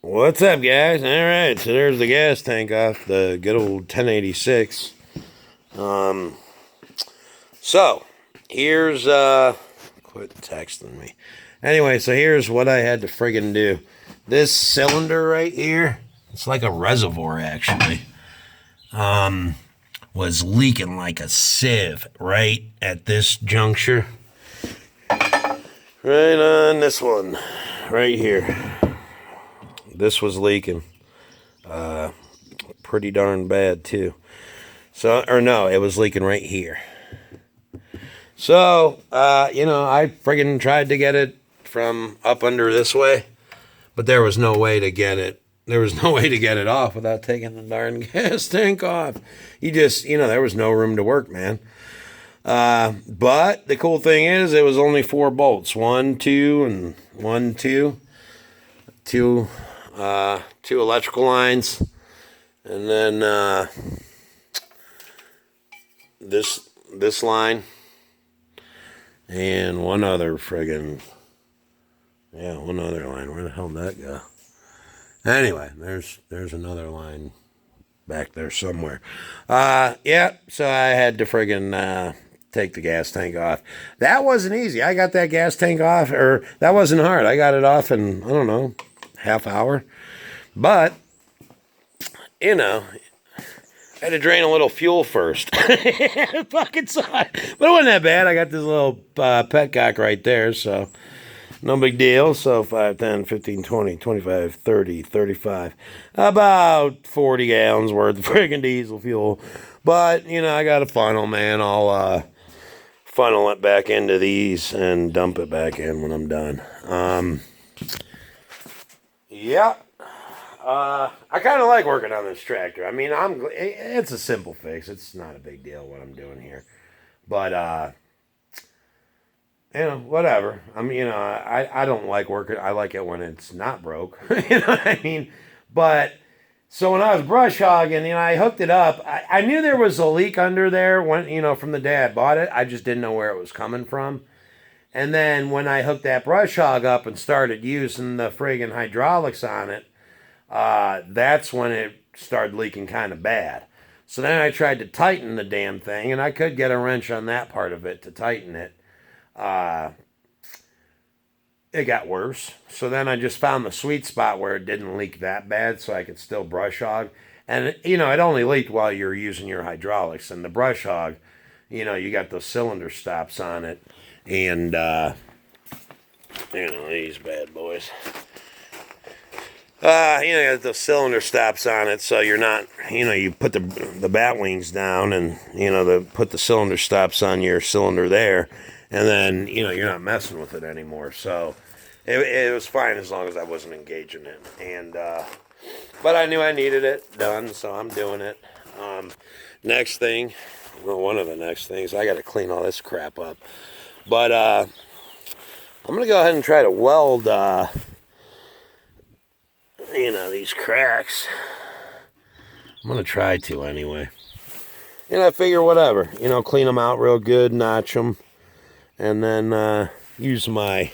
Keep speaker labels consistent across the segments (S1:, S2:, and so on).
S1: What's up, guys? All right, so there's the gas tank off the good old 1086. So here's quit texting me. Anyway, so here's what I had to friggin' do. This cylinder right here, it's like a reservoir actually. Was leaking like a sieve right at this juncture. Right on this one, right here. This was leaking. Pretty darn bad too. So, or no, it was leaking right here. So, I friggin' tried to get it from up under this way, but there was no way to get it. There was no way to get it off without taking the darn gas tank off. There was no room to work, man. But the cool thing is, it was only 4 bolts. 1, 2, and 1, 2. Two electrical lines. And then this line. And one other one other line. Where the hell did that go? Anyway, there's another line back there somewhere. So I had to take the gas tank off. That wasn't easy. I got that gas tank off, or that wasn't hard. I got it off in, I don't know, half hour. But, I had to drain a little fuel first. Fucking sucked. But it wasn't that bad. I got this little petcock right there, so no big deal. So 5, 10, 15, 20, 25, 30, 35. About 40 gallons worth of friggin' diesel fuel. But, I got a funnel, man. I'll funnel it back into these and dump it back in when I'm done. I kind of like working on this tractor. I mean, it's a simple fix. It's not a big deal what I'm doing here. But, whatever. I don't like working. I like it when it's not broke. You know what I mean? But, so when I was brush hogging, I hooked it up. I knew there was a leak under there when, from the day I bought it. I just didn't know where it was coming from. And then when I hooked that brush hog up and started using the friggin' hydraulics on it, that's when it started leaking kind of bad. So then I tried to tighten the damn thing, and I could get a wrench on that part of it to tighten it. It got worse. So then I just found the sweet spot where it didn't leak that bad, so I could still brush hog. And, it only leaked while you're using your hydraulics. And the brush hog, you got those cylinder stops on it. And, these bad boys. You got the cylinder stops on it, so you're not, you put the bat wings down and, put the cylinder stops on your cylinder there, and then, you're not messing with it anymore. So it was fine as long as I wasn't engaging it. And, but I knew I needed it done, so I'm doing it. Next thing, one of the next things, I got to clean all this crap up. But, I'm going to go ahead and try to weld, these cracks. I'm going to try to anyway. I figure whatever. Clean them out real good, notch them, and then use my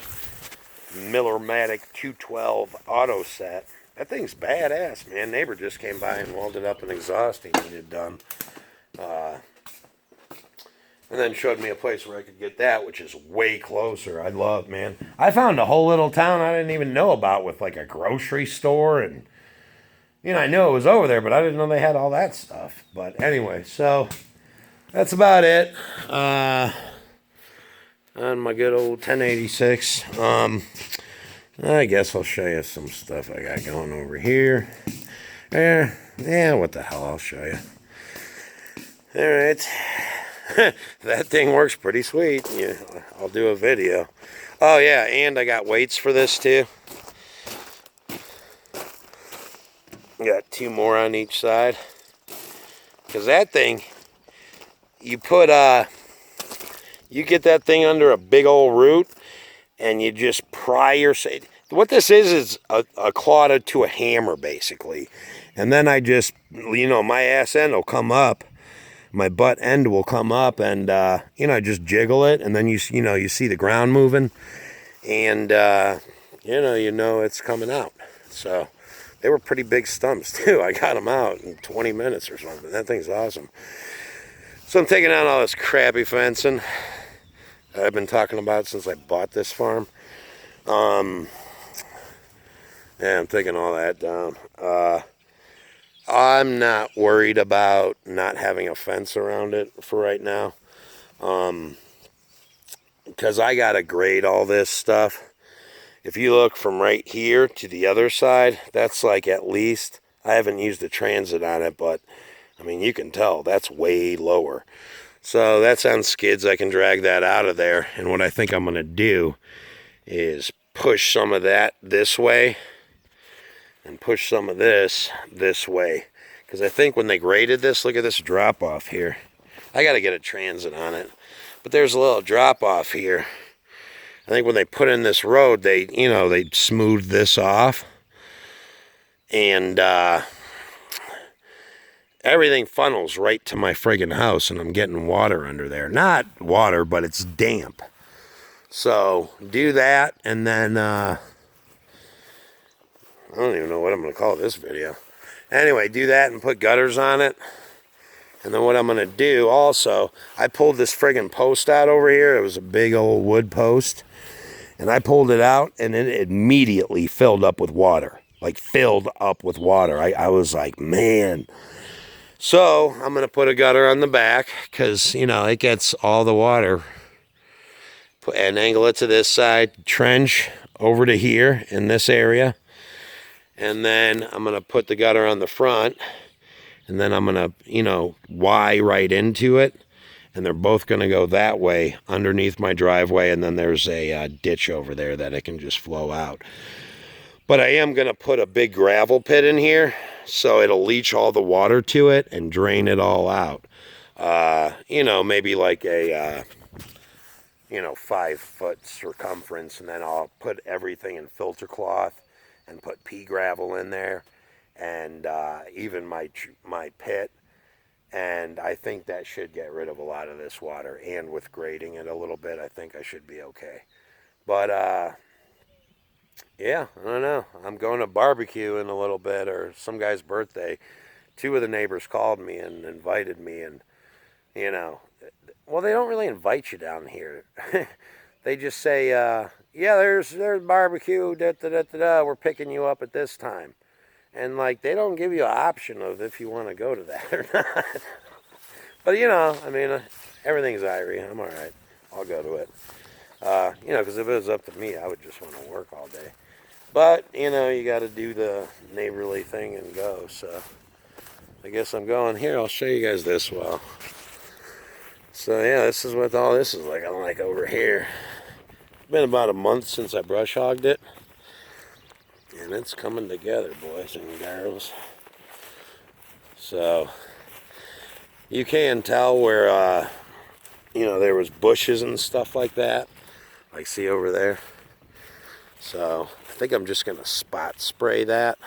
S1: Miller-Matic 212 auto set. That thing's badass, man. Neighbor just came by and welded up an exhaust he needed done. And then showed me a place where I could get that, which is way closer. I love, man. I found a whole little town I didn't even know about with like a grocery store. And, I knew it was over there, but I didn't know they had all that stuff. But anyway, so that's about it. On my good old 1086. I guess I'll show you some stuff I got going over here. Yeah, what the hell, I'll show you. All right. That thing works pretty sweet. Yeah, I'll do a video. Oh yeah, and I got weights for this too. Got 2 more on each side. Cause that thing, you get that thing under a big old root, and you just pry your. What this is a claw to a hammer basically, and then I just, my ass end will come up. My butt end will come up, and just jiggle it, and then you see the ground moving, and it's coming out. So they were pretty big stumps too. I got them out in 20 minutes or something. That thing's awesome. So I'm taking out all this crappy fencing I've been talking about since I bought this farm. Yeah, I'm taking all that down. I'm not worried about not having a fence around it for right now. Because I got to grade all this stuff. If you look from right here to the other side, that's like at least, I haven't used a transit on it, but I mean, you can tell that's way lower. So that's on skids. I can drag that out of there. And what I think I'm going to do is push some of that this way and push some of this way. Because I think when they graded this, look at this drop off here. I got to get a transit on it. But there's a little drop off here. I think when they put in this road, they smoothed this off. And everything funnels right to my friggin' house, and I'm getting water under there. Not water, but it's damp. So do that, and then I don't even know what I'm going to call this video. Anyway, do that and put gutters on it. And then what I'm going to do also, I pulled this friggin' post out over here. It was a big old wood post. And I pulled it out, and it immediately filled up with water. Like, filled up with water. I was like, man. So, I'm going to put a gutter on the back, because, it gets all the water. Put an angle it to this side, trench over to here in this area. And then I'm going to put the gutter on the front. And then I'm going to, Y right into it. And they're both going to go that way underneath my driveway. And then there's a ditch over there that it can just flow out. But I am going to put a big gravel pit in here so it'll leach all the water to it and drain it all out. Maybe like a, 5-foot circumference. And then I'll put everything in filter cloth and put pea gravel in there. And even my pit. And I think that should get rid of a lot of this water. And with grading it a little bit, I think I should be okay. But, yeah, I don't know. I'm going to barbecue in a little bit, or some guy's birthday. 2 of the neighbors called me and invited me. And, well, they don't really invite you down here. They just say, yeah, there's barbecue, da-da-da-da-da. We're picking you up at this time. And, they don't give you an option of if you want to go to that or not. But, everything's Irie. I'm all right. I'll go to it. Because if it was up to me, I would just want to work all day. But, you got to do the neighborly thing and go. So, I guess I'm going here. I'll show you guys this well. So, yeah, this is what all this is like. I'm like over here. It's been about a month since I brush hogged it. And it's coming together, boys and girls. So, you can tell where, there was bushes and stuff like that. Like, see over there? So, I think I'm just going to spot spray that.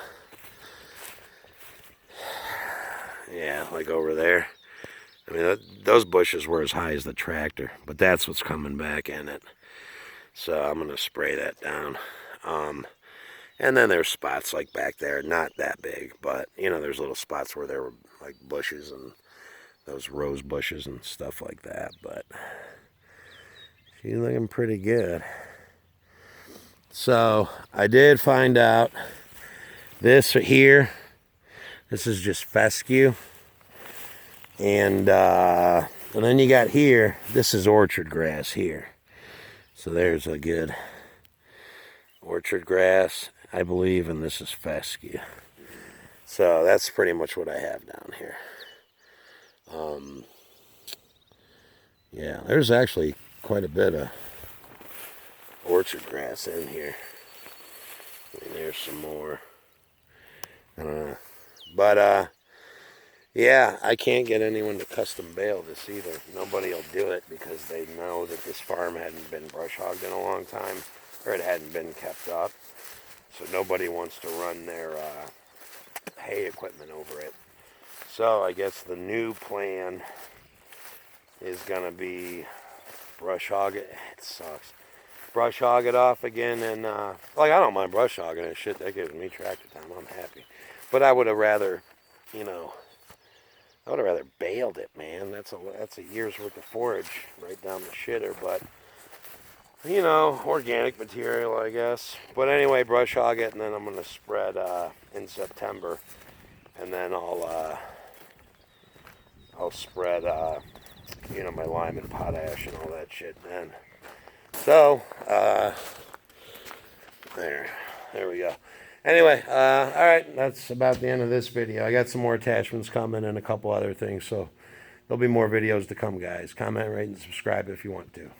S1: Yeah, like over there. I mean, those bushes were as high as the tractor. But that's what's coming back in it. So, I'm going to spray that down. And then there's spots like back there, not that big, but, there's little spots where there were, like, bushes and those rose bushes and stuff like that, but she's looking pretty good. So, I did find out this here, this is just fescue, and then you got here, this is orchard grass here. So there's a good orchard grass, I believe, and this is fescue. So that's pretty much what I have down here. Yeah, there's actually quite a bit of orchard grass in here. I mean, there's some more. I don't know. But, yeah, I can't get anyone to custom bale this either. Nobody will do it because they know that this farm hadn't been brush hogged in a long time, or it hadn't been kept up. So nobody wants to run their hay equipment over it. So I guess the new plan is going to be brush hog it. It sucks. brush hog it off again, and like I don't mind brush hogging it. Shit, that gives me tractor time. I'm happy. But I would have rather, you know, I would have rather baled it, man. That's a year's worth of forage right down the shitter. But you know, organic material, I guess. But anyway, brush hog it, and then I'm gonna spread in September, and then I'll spread you know, my lime and potash and all that shit then. So there we go. Anyway, all right, that's about the end of this video. I got some more attachments coming and a couple other things, so there'll be more videos to come, guys. Comment, rate, and subscribe if you want to.